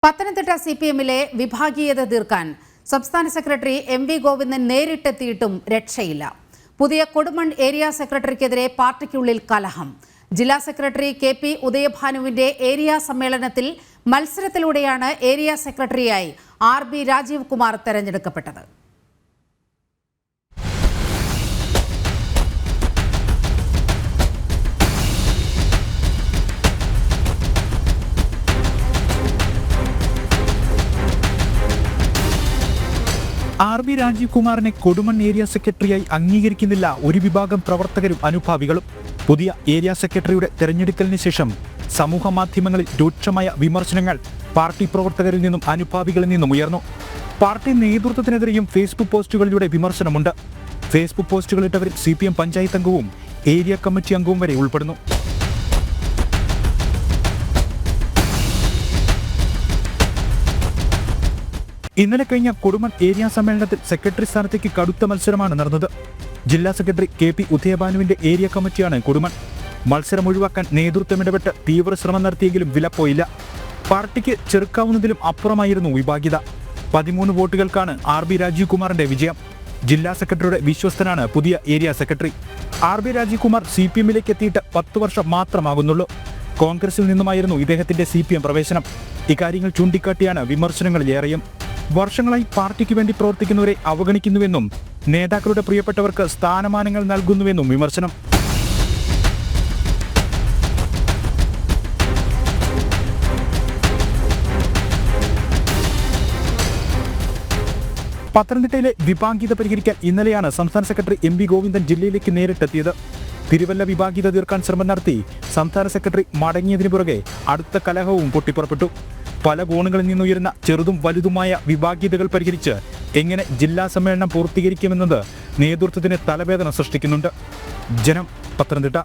പത്തനംതിട്ട സിപിഎമ്മിലെ വിഭാഗീയത തീർക്കാൻ സംസ്ഥാന സെക്രട്ടറി എം.വി. ഗോവിന്ദൻ നേരിട്ടെത്തിയിട്ടും രക്ഷയില്ല. പുതിയ കൊടുമൺ ഏരിയ സെക്രട്ടറിക്കെതിരെ പാർട്ടിക്കുള്ളിൽ കലഹം. ജില്ലാ സെക്രട്ടറി കെ.പി. ഉദയഭാനുവിന്റെ ഏരിയ സമ്മേളനത്തിൽ മത്സരത്തിലൂടെയാണ് ഏരിയ സെക്രട്ടറിയായി ആർ.ബി. രാജീവ് കുമാർ തെരഞ്ഞെടുക്കപ്പെട്ടത്. ആർ.ബി. രാജീവ് കുമാറിനെ കൊടുമൺ ഏരിയ സെക്രട്ടറിയായി അംഗീകരിക്കുന്നില്ല ഒരു വിഭാഗം പ്രവർത്തകരും അനുഭാവികളും. പുതിയ ഏരിയ സെക്രട്ടറിയുടെ തെരഞ്ഞെടുക്കലിന് ശേഷം സമൂഹ മാധ്യമങ്ങളിൽ രൂക്ഷമായ വിമർശനങ്ങൾ പാർട്ടി പ്രവർത്തകരിൽ നിന്നും അനുഭാവികളിൽ നിന്നും ഉയർന്നു. പാർട്ടി നേതൃത്വത്തിനെതിരെയും ഫേസ്ബുക്ക് പോസ്റ്റുകളിലൂടെ വിമർശനമുണ്ട്. ഫേസ്ബുക്ക് പോസ്റ്റുകളിട്ടവരിൽ CPM പഞ്ചായത്ത് അംഗവും ഏരിയ കമ്മിറ്റി അംഗവും വരെ ഉൾപ്പെടുന്നു. ഇന്നലെ കഴിഞ്ഞ കൊടുമൺ ഏരിയ സമ്മേളനത്തിൽ സെക്രട്ടറി സ്ഥാനത്തേക്ക് കടുത്ത മത്സരമാണ് നടന്നത്. ജില്ലാ സെക്രട്ടറി കെ.പി. ഉദയഭാനുവിന്റെ ഏരിയ കമ്മിറ്റിയാണ് കൊടുമൺ. മത്സരം ഒഴിവാക്കാൻ നേതൃത്വം ഇടപെട്ട് തീവ്ര ശ്രമം നടത്തിയെങ്കിലും വിലപ്പോയില്ല. പാർട്ടിക്ക് ചെറുക്കാവുന്നതിലും അപ്പുറമായിരുന്നു വിഭാഗീയത. 13 വോട്ടുകൾക്കാണ് ആർ.ബി. രാജീവ് കുമാറിന്റെ വിജയം. ജില്ലാ സെക്രട്ടറിയുടെ വിശ്വസ്തനാണ് പുതിയ ഏരിയ സെക്രട്ടറി. ആർ.ബി. രാജീവ് കുമാർ CPM-ലേക്ക് എത്തിയിട്ട് 10 വർഷം മാത്രമാകുന്നുള്ളൂ. കോൺഗ്രസിൽ നിന്നുമായിരുന്നു ഇദ്ദേഹത്തിന്റെ CPM പ്രവേശനം. ഇക്കാര്യങ്ങൾ ചൂണ്ടിക്കാട്ടിയാണ് വിമർശനങ്ങളിലേറെയും. വർഷങ്ങളായി പാർട്ടിക്ക് വേണ്ടി പ്രവർത്തിക്കുന്നവരെ അവഗണിക്കുന്നുവെന്നും നേതാക്കളുടെ പ്രിയപ്പെട്ടവർക്ക് സ്ഥാനമാനങ്ങൾ നൽകുന്നുവെന്നും വിമർശനം. പത്തനംതിട്ടയിലെ വിഭാഗീയത പരിഹരിക്കാൻ ഇന്നലെയാണ് സംസ്ഥാന സെക്രട്ടറി എം.വി. ഗോവിന്ദൻ ജില്ലയിലേക്ക് നേരിട്ടെത്തിയത്. തിരുവല്ല വിഭാഗീയത തീർക്കാൻ ശ്രമം നടത്തി സംസ്ഥാന സെക്രട്ടറി മടങ്ങിയതിനു പുറകെ അടുത്ത കലഹവും പൊട്ടിപ്പുറപ്പെട്ടു. പല കോണുകളിൽ നിന്നുയരുന്ന ചെറുതും വലുതുമായ വിഭാഗീയതകൾ പരിഹരിച്ച് എങ്ങനെ ജില്ലാ സമ്മേളനം പൂർത്തീകരിക്കുമെന്നത് നേതൃത്വത്തിന് തലവേദന സൃഷ്ടിക്കുന്നുണ്ട്. ജനം, പത്തനംതിട്ട.